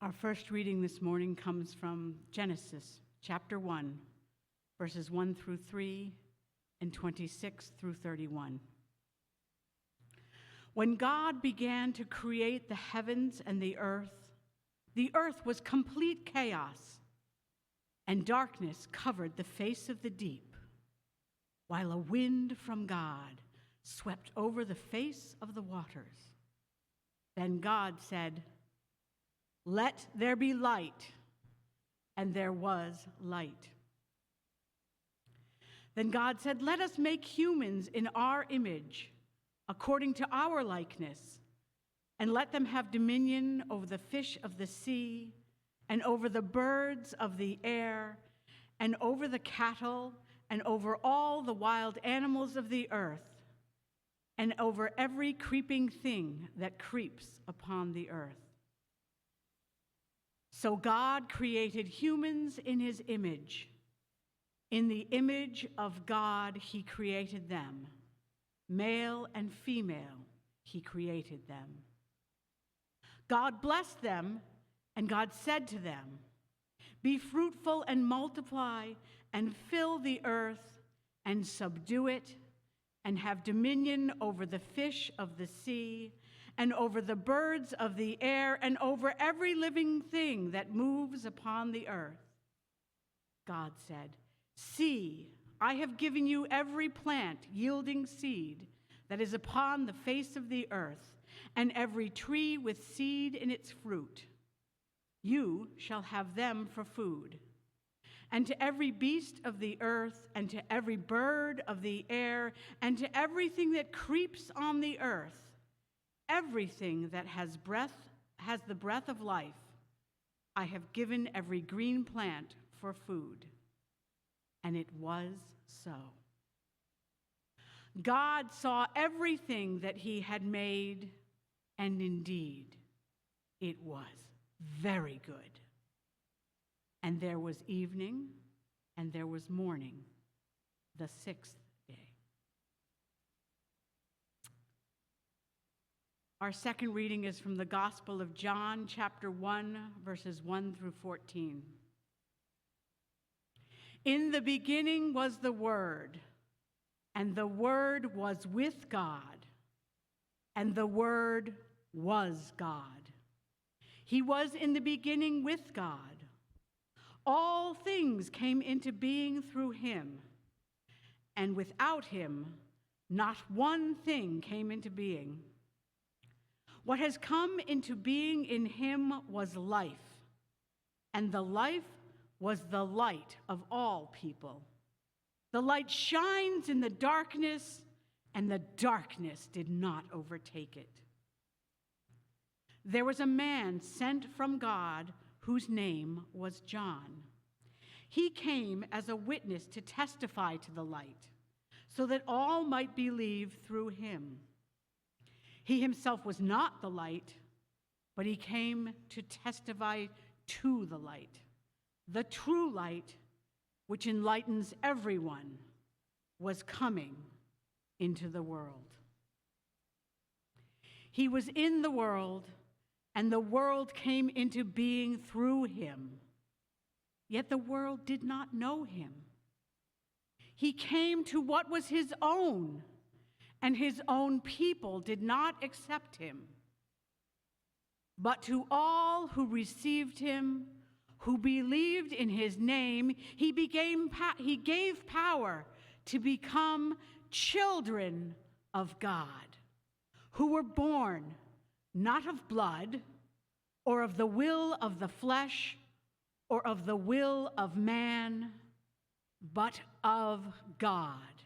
Our first reading this morning comes from Genesis chapter 1, verses 1 through 3 and 26 through 31. When God began to create the heavens and the earth was complete chaos, and darkness covered the face of the deep, while a wind from God swept over the face of the waters. Then God said, "Let there be light," and there was light. Then God said, "Let us make humans in our image, according to our likeness, and let them have dominion over the fish of the sea, and over the birds of the air, and over the cattle, and over all the wild animals of the earth, and over every creeping thing that creeps upon the earth." So God created humans in his image. In the image of God he created them. Male and female he created them. God blessed them, and God said to them, "Be fruitful and multiply, and fill the earth, and subdue it, and have dominion over the fish of the sea, and over the birds of the air, and over every living thing that moves upon the earth." God said, "See, I have given you every plant yielding seed that is upon the face of the earth, and every tree with seed in its fruit. You shall have them for food. And to every beast of the earth, and to every bird of the air, and to everything that creeps on the earth, everything that has the breath of life, I have given every green plant for food." And it was so. God saw everything that he had made, and indeed, it was very good. And there was evening, and there was morning, the sixth day. Our second reading is from the Gospel of John, chapter 1, verses 1 through 14. In the beginning was the Word, and the Word was with God, and the Word was God. He was in the beginning with God. All things came into being through him, and without him, not one thing came into being. What has come into being in him was life, and the life was the light of all people. The light shines in the darkness, and the darkness did not overtake it. There was a man sent from God whose name was John. He came as a witness to testify to the light, so that all might believe through him. He himself was not the light, but he came to testify to the light. The true light, which enlightens everyone, was coming into the world. He was in the world, and the world came into being through him. Yet the world did not know him. He came to what was his own, and his own people did not accept him. But to all who received him, who believed in his name, he gave power to become children of God, who were born not of blood, or of the will of the flesh, or of the will of man, but of God.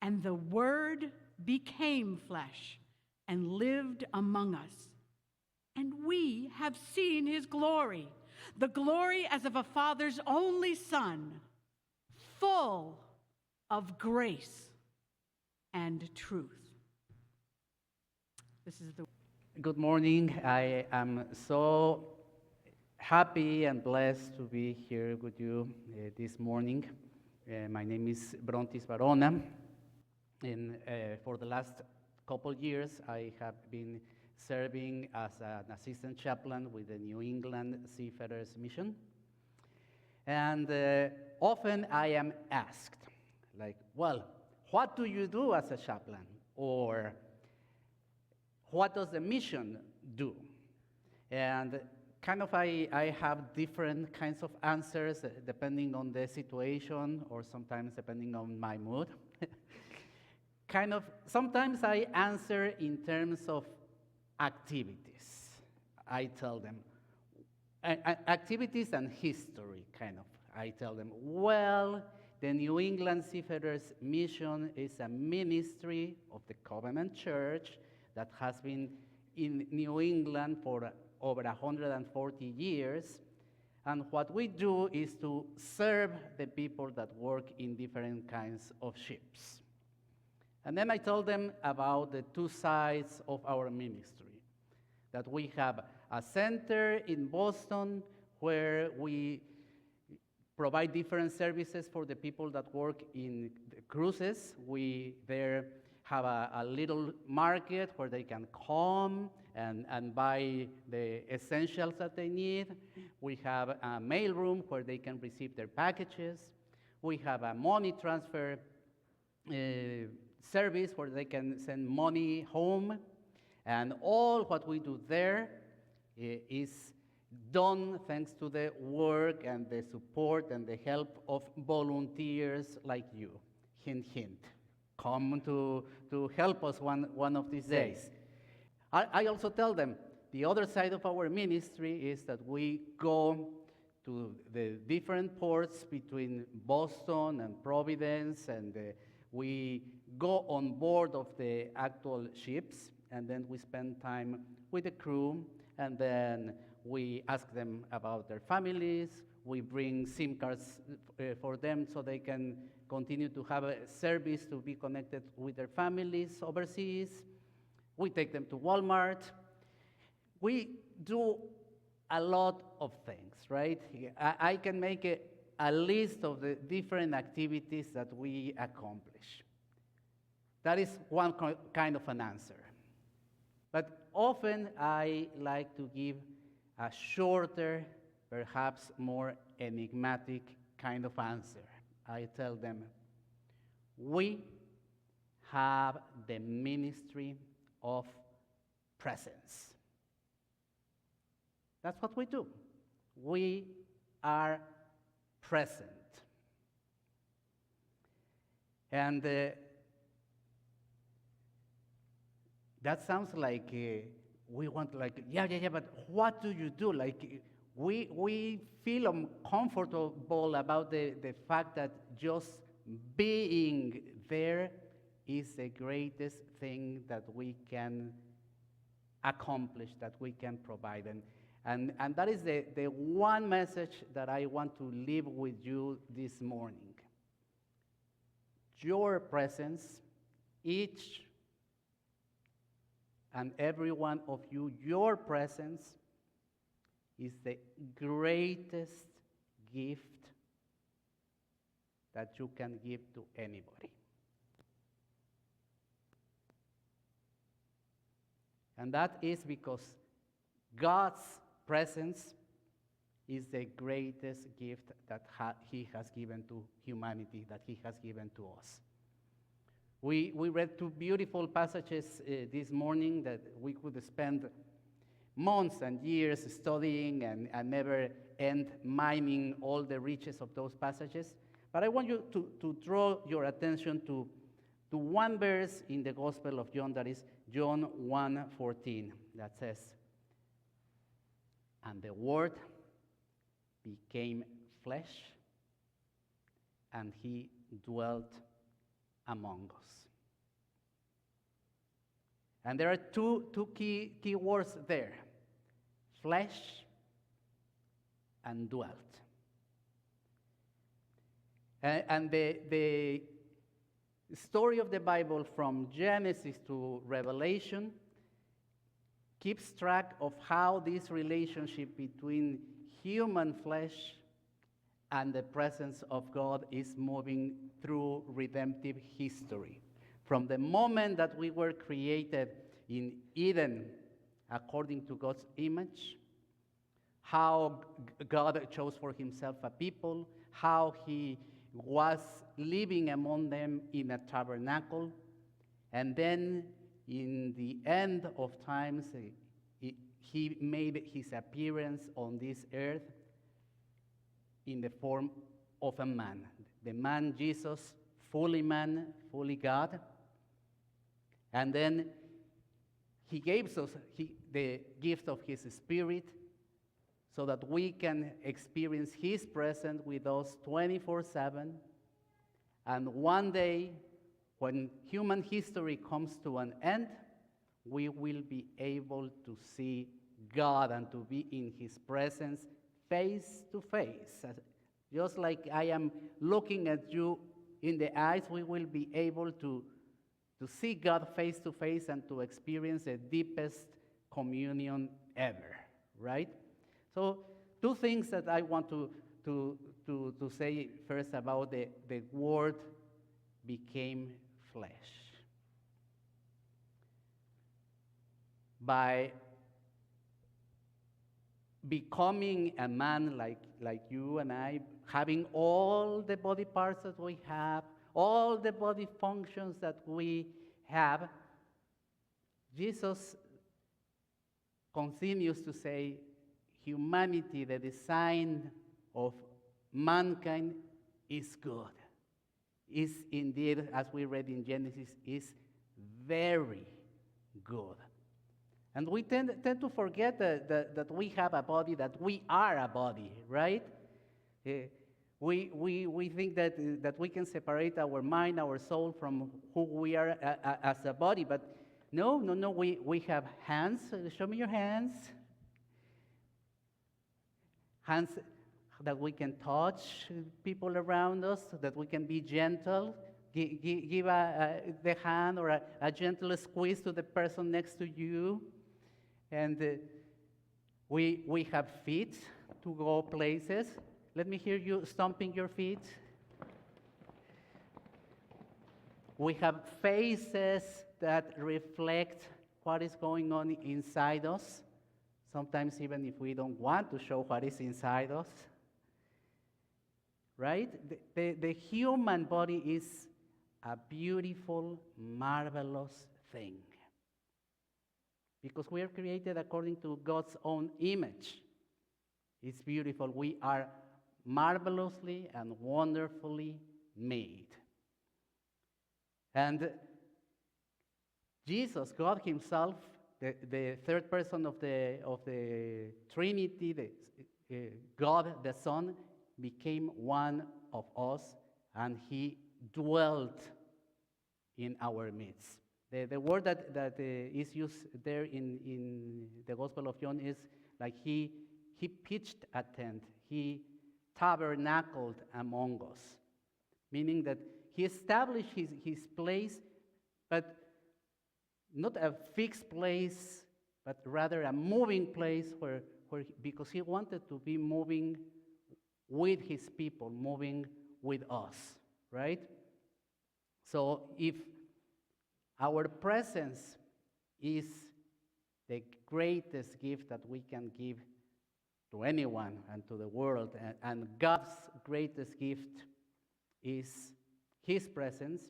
And the Word became flesh and lived among us. And we have seen his glory, the glory as of a Father's only Son, full of grace and truth. This is the Good morning. I am so happy and blessed to be here with you this morning. My name is Brontis Varona, and for the last couple years I have been serving as an assistant chaplain with the New England Seafarers Mission. And often I am asked, like, well, what do you do as a chaplain? Or what does the mission do? And kind of I have different kinds of answers depending on the situation or sometimes depending on my mood. Sometimes I answer in terms of activities. I tell them, activities and history, kind of. I tell them, well, the New England Seafarers Mission is a ministry of the Covenant Church that has been in New England for over 140 years. And what we do is to serve the people that work in different kinds of ships. And then I told them about the two sides of our ministry, that we have a center in Boston where we provide different services for the people that work in the cruises. We there have a little market where they can come and buy the essentials that they need. We have a mail room where they can receive their packages. We have a money transfer service where they can send money home. And all what we do there is done thanks to the work and the support and the help of volunteers like you. Hint, hint. Come to help us one of these days. I also tell them the other side of our ministry is that we go to the different ports between Boston and Providence, and we go on board of the actual ships, and then we spend time with the crew, and then we ask them about their families. We bring SIM cards for them so they can continue to have a service to be connected with their families overseas. We take them to Walmart. We do a lot of things, right? I can make a list of the different activities that we accomplish. That is one kind of an answer. But often I like to give a shorter, perhaps more enigmatic kind of answer. I tell them, we have the ministry of presence. That's what we do. We are present. And that sounds like we want, like, yeah, but what do you do? Like, we feel uncomfortable about the fact that just being there is the greatest thing that we can accomplish, that we can provide. And that is the one message that I want to leave with you this morning. Your presence, each and every one of you, your presence is the greatest gift that you can give to anybody. And that is because God's presence is the greatest gift that He has given to humanity, that He has given to us. We read two beautiful passages this morning that we could spend months and years studying and never end mining all the riches of those passages. But I want you to draw your attention to one verse in the Gospel of John, that is John 1:14, that says, "And the Word became flesh, and He dwelt among us." And there are two key words there: flesh and dwelt. And the story of the Bible from Genesis to Revelation keeps track of how this relationship between human flesh and the presence of God is moving through redemptive history. From the moment that we were created in Eden according to God's image, how God chose for himself a people, how he was living among them in a tabernacle, and then in the end of times, he made his appearance on this earth in the form of a man. The man Jesus, fully man, fully God. And then he gave us the gift of his Spirit so that we can experience his presence with us 24/7. And one day, when human history comes to an end, we will be able to see God and to be in his presence face to face. Just like I am looking at you in the eyes, we will be able to see God face to face and to experience the deepest communion ever, right? So, two things that I want to say first about the Word became flesh. By becoming a man like you and I, having all the body parts that we have, all the body functions that we have, Jesus continues to say, humanity, the design of mankind is good. Is indeed, as we read in Genesis, is very good. And we tend to forget that we have a body, that we are a body, right? We think that we can separate our mind, our soul from who we are as a body, but no, we have hands. Show me your hands. Hands that we can touch people around us, that we can be gentle, give the hand or a gentle squeeze to the person next to you. And we have feet to go places. Let me hear you stomping your feet. We have faces that reflect what is going on inside us, sometimes even if we don't want to show what is inside us. Right? The human body is a beautiful, marvelous thing. Because we are created according to God's own image. It's beautiful. We are marvelously and wonderfully made. And Jesus, God himself, the third person of the Trinity, God the Son, became one of us, and he dwelt in our midst. The word that is used there in the Gospel of John is like he pitched a tent, he tabernacled among us, meaning that he established his place, but not a fixed place, but rather a moving place where because he wanted to be moving with his people, moving with us, right? So if our presence is the greatest gift that we can give to anyone and to the world, and God's greatest gift is his presence,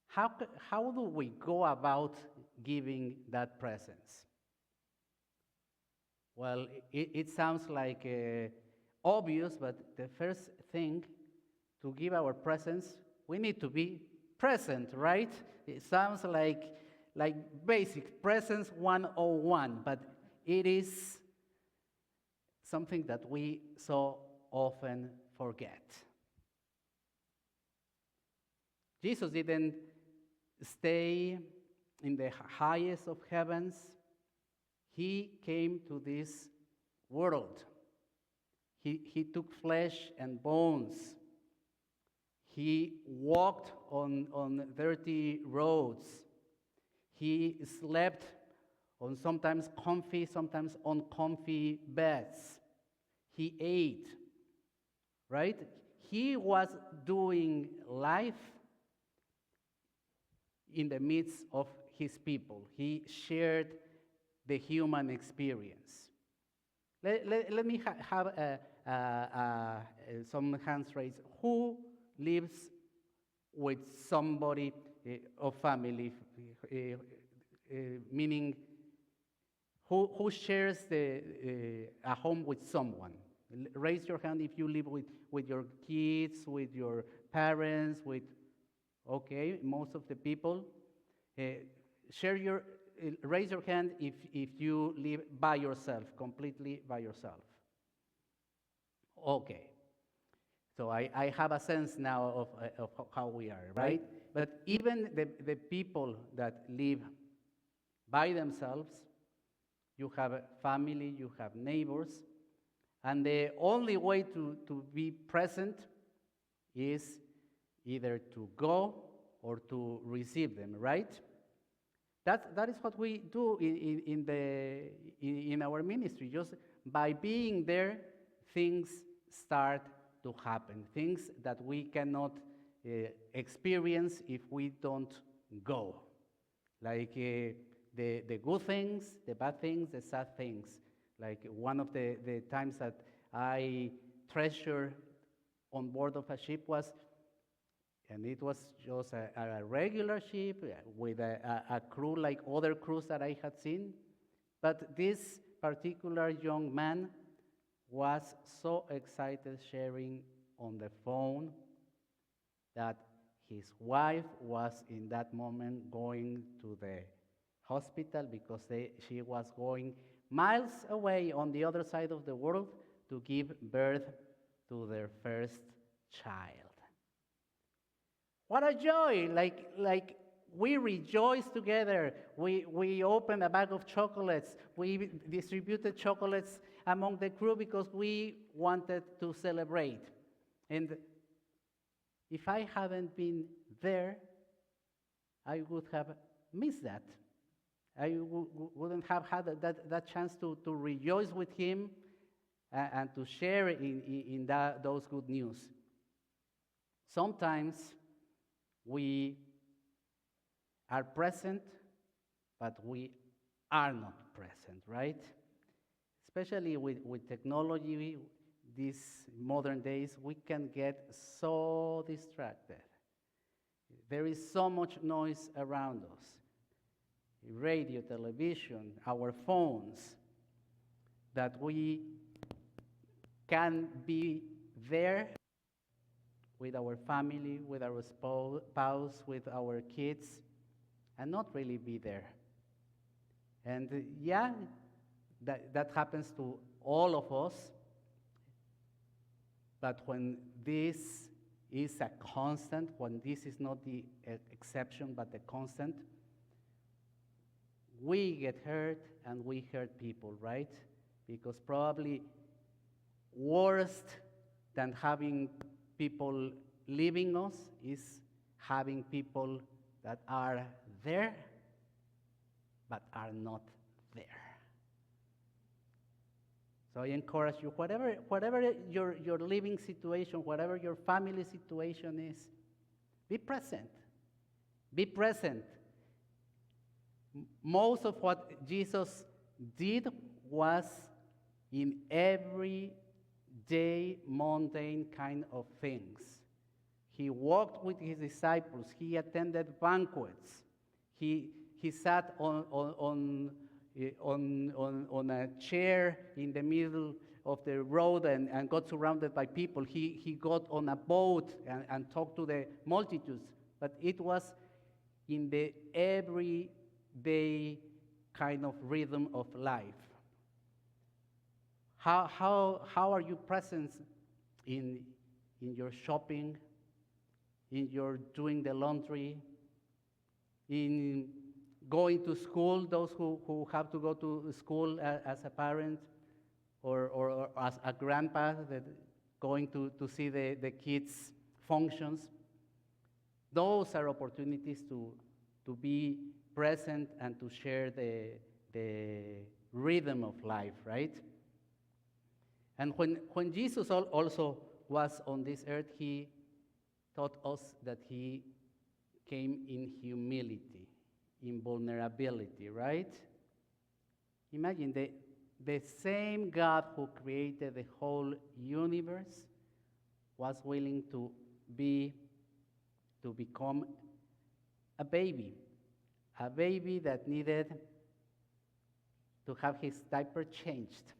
how do we go about giving that presence? Well, it sounds like obvious, but the first thing to give our presence, we need to be present, right? It sounds like basic presence 101, but it is something that we so often forget. Jesus didn't stay in the highest of heavens. He came to this world. He took flesh and bones. He walked on dirty roads. He slept on sometimes comfy, sometimes uncomfy beds. He ate, right? He was doing life in the midst of his people. He shared the human experience. Let me have some hands raised. Who lives with somebody of family, meaning who shares a home with someone? Raise your hand if you live with your kids, with your parents, okay, most of the people. Raise your hand if you live by yourself, completely by yourself. Okay. So I have a sense now of how we are, right? But even the people that live by themselves, you have a family, you have neighbors, and the only way to be present is either to go or to receive them, right? That is what we do in our ministry. Just by being there, things start to happen. Things that we cannot experience if we don't go. Like the good things, the bad things, the sad things. Like one of the times that I treasure on board of a ship was, and it was just a regular ship with a crew like other crews that I had seen. But this particular young man was so excited sharing on the phone that his wife was in that moment going to the hospital because she was going miles away on the other side of the world to give birth to their first child. What a joy! Like we rejoice together. We opened a bag of chocolates. We distributed chocolates among the crew because we wanted to celebrate. And if I hadn't been there, I would have missed that. I wouldn't have had that chance to rejoice with him and to share in those good news. Sometimes we are present, but we are not present, right? Especially with technology, these modern days, we can get so distracted. There is so much noise around us. Radio, television, our phones, that we can be there with our family, with our spouse, with our kids, and not really be there. And yeah, that happens to all of us. But when this is a constant, when this is not the exception but the constant, we get hurt and we hurt people, right? Because probably worse than having people leaving us is having people that are there but are not there. So I encourage you, whatever your living situation, whatever your family situation is, be present. Be present. Most of what Jesus did was in everyday, mundane kind of things. He walked with his disciples. He attended banquets. He sat on a chair in the middle of the road and got surrounded by people. He got on a boat and talked to the multitudes. But it was in the everyday kind of rhythm of life. How are you present in your shopping, in your doing the laundry, in going to school, those who have to go to school as a parent or as a grandpa that going to see the kids' functions? Those are opportunities to be present and to share the rhythm of life, right? And when Jesus also was on this earth, he taught us that he came in humility, in vulnerability, right? Imagine the same God who created the whole universe was willing to become a baby that needed to have his diaper changed,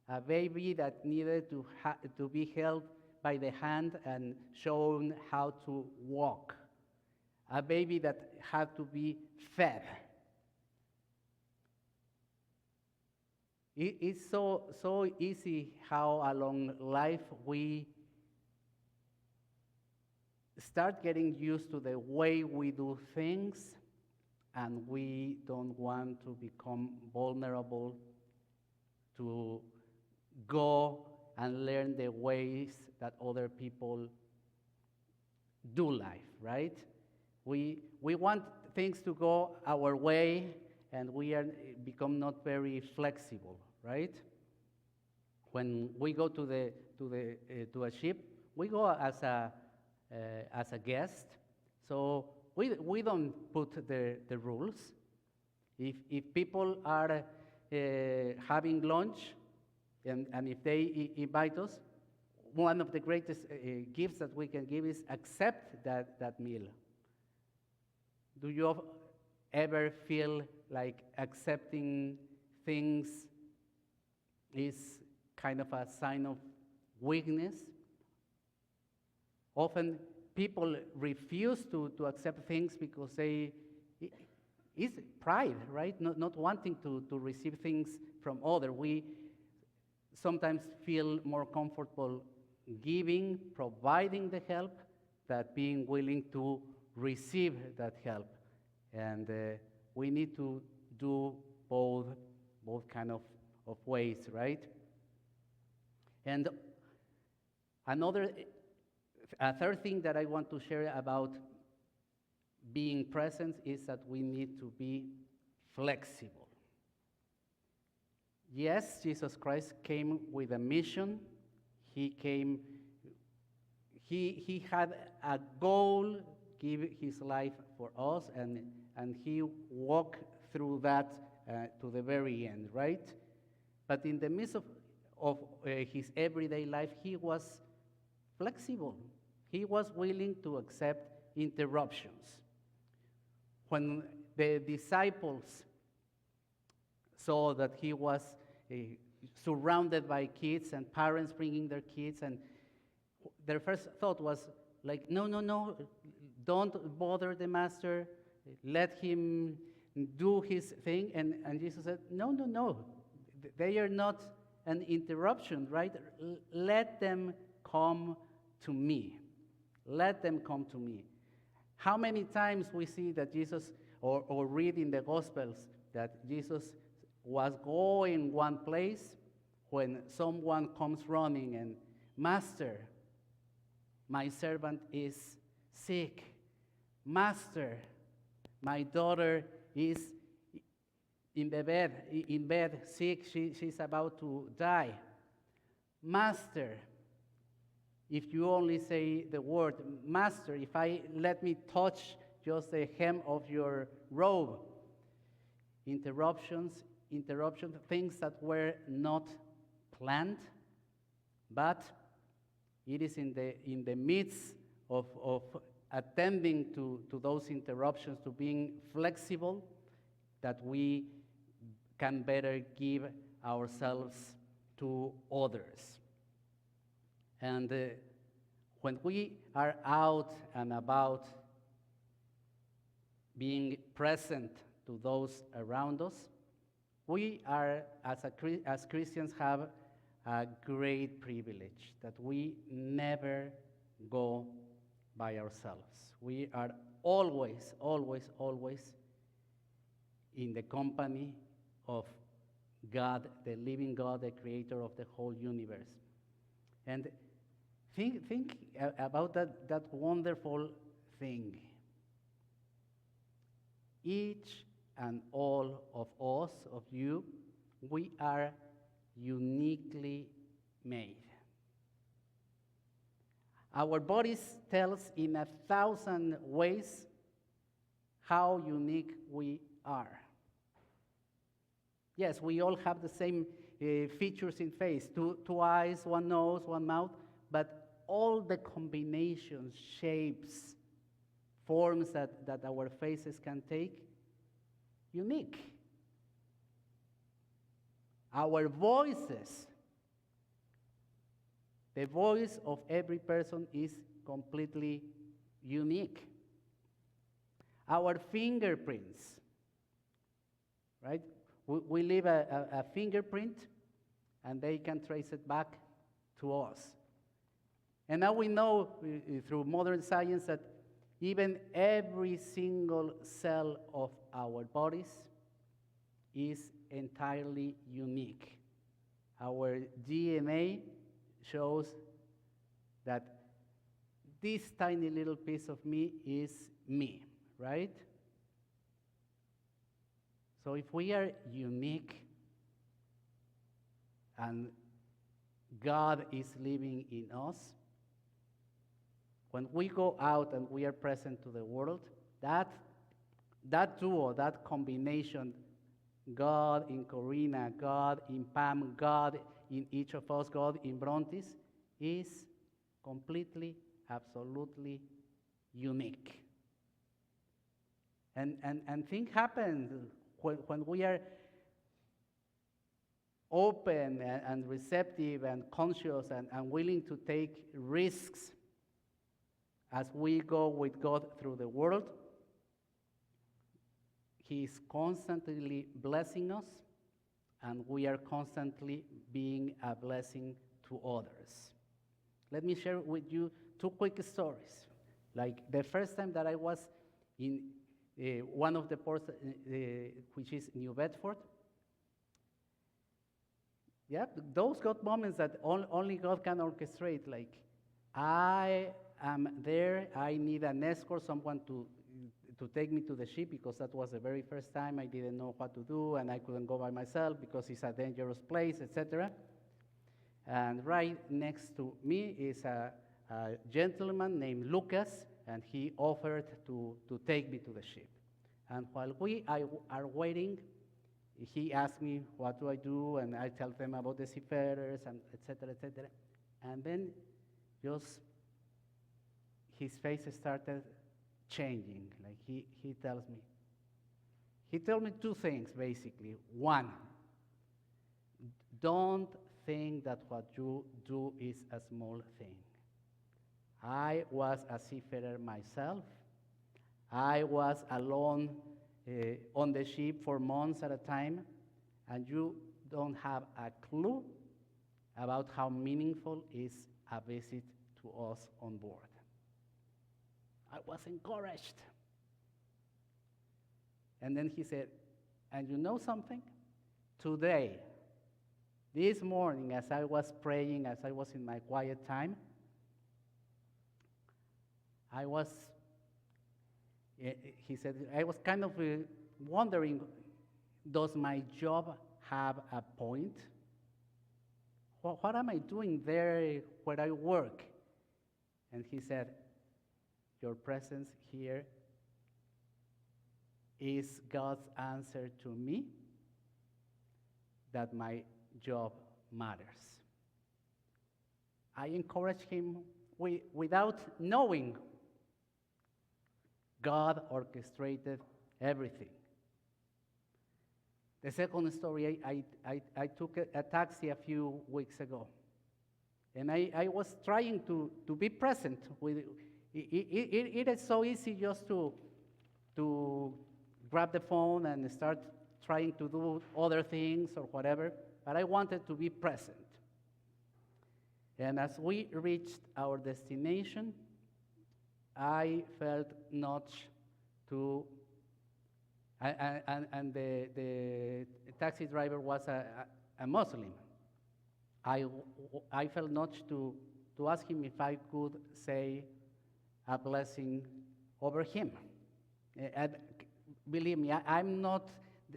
a baby that needed to be held by the hand and shown how to walk, a baby that had to be fed. It's so easy how along life we start getting used to the way we do things, and we don't want to become vulnerable to go and learn the ways that other people do life, right? We want things to go our way, and we become not very flexible, right? When we go to a ship, we go as a guest, so we don't put the rules. If people are having lunch, and if they invite us, one of the greatest gifts that we can give is accept that meal. Do you ever feel like accepting things is kind of a sign of weakness? Often people refuse to accept things because it's pride, right? Not wanting to receive things from others. We sometimes feel more comfortable giving, providing the help, than being willing to receive that help. And we need to do both kind of ways, right? And a third thing that I want to share about being present is that we need to be flexible. Yes, Jesus Christ came with a mission. He had a goal, give his life for us, and he walked through that to the very end, right? But in the midst of his everyday life, he was flexible. He was willing to accept interruptions. When the disciples saw that he was surrounded by kids and parents bringing their kids, and their first thought was like, no, don't bother the master, let him do his thing. And Jesus said, no, they are not an interruption, right? Let them come to me. Let them come to me. How many times we see that Jesus, or read in the Gospels, that Jesus was going one place when someone comes running and, Master, my servant is sick. Master, my daughter is in bed, sick, she's about to die. Master, if you only say the word, Master, let me touch just the hem of your robe. Interruptions, things that were not planned, but it is in the midst of attending to those interruptions, to being flexible, that we can better give ourselves to others. And when we are out and about, being present to those around us, we are, as Christians, have a great privilege that we never go by ourselves. We are always in the company of God, the living God, the creator of the whole universe. And think about that wonderful thing. Each and all of us, of you, we are uniquely made. Our bodies tells in 1,000 ways how unique we are. Yes, we all have the same features in face, two eyes, one nose, one mouth, but all the combinations, shapes, forms that our faces can take, unique. Our voices, the voice of every person is completely unique. Our fingerprints, right? We leave a fingerprint and they can trace it back to us. And now we know through modern science that even every single cell of our bodies is entirely unique. Our DNA shows that this tiny little piece of me is me, right? So if we are unique and God is living in us, when we go out and we are present to the world, that duo, that combination, God in Corina, God in Pam, God in each of us, God in Brontis, is completely, absolutely unique. And things happen when we are open and receptive and conscious and willing to take risks as we go with God through the world. He is constantly blessing us, and we are constantly being a blessing to others. Let me share with you two quick stories. Like the first time that I was in one of the ports, which is New Bedford. Yeah, those God moments that only God can orchestrate. Like, I am there, I need an escort, someone to take me to the ship, because that was the very first time I didn't know what to do, and I couldn't go by myself because it's a dangerous place, etc. And right next to me is a gentleman named Lucas, and he offered to take me to the ship. And while we are waiting, he asked me, what do I do? And I tell them about the seafarers, and etc., etc. And then just his face started changing. Like he tells me. He told me two things, basically. One, don't think that what you do is a small thing. I was a seafarer myself. I was alone on the ship for months at a time, and you don't have a clue about how meaningful is a visit to us on board. I was encouraged. And then he said, and you know something? Today, this morning, as I was praying, as I was in my quiet time, he said, I was kind of wondering, does my job have a point? What am I doing there where I work? And he said, your presence here is God's answer to me that my job matters. I encouraged him without knowing. God orchestrated everything. The second story, I took a taxi a few weeks ago, and I was trying to be present with it. It is so easy just to grab the phone and start trying to do other things or whatever, but I wanted to be present. And as we reached our destination, I felt nudged to, and the taxi driver was a Muslim. I felt nudged to ask him if I could say a blessing over him. And believe me, I'm not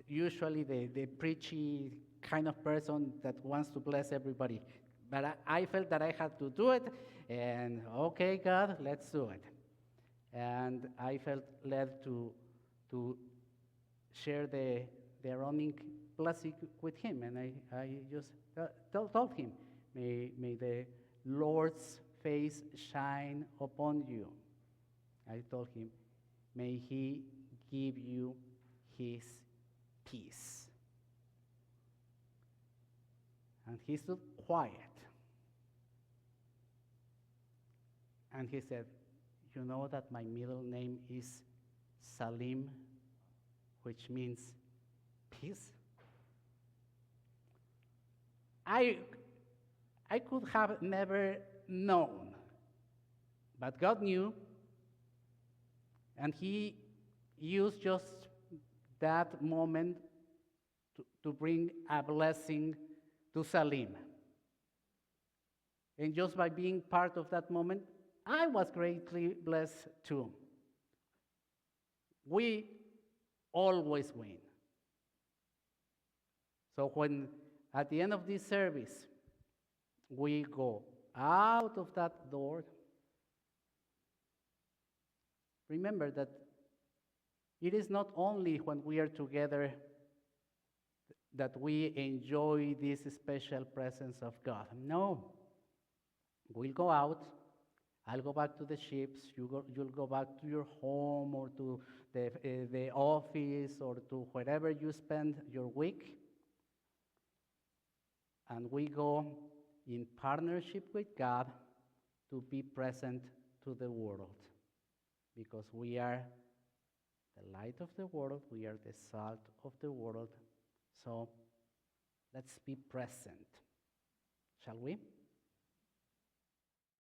usually the preachy kind of person that wants to bless everybody, but I felt that I had to do it, and okay, God, let's do it. And I felt led to share the ironic blessing with him. And I just told him, may the Lord's face shine upon you. I told him, may he give you his peace. And he stood quiet. And he said, you know that my middle name is Salim, which means peace? I could have never known, but God knew, and he used just that moment to bring a blessing to Salim. And just by being part of that moment, I was greatly blessed too. We always win. So when at the end of this service, we go out of that door, remember that it is not only when we are together that we enjoy this special presence of God. No, we'll go out. I'll go back to the ships. You'll go back to your home or to the office or to wherever you spend your week. And we go in partnership with God to be present to the world. Because we are the light of the world. We are the salt of the world. So let's be present. Shall we?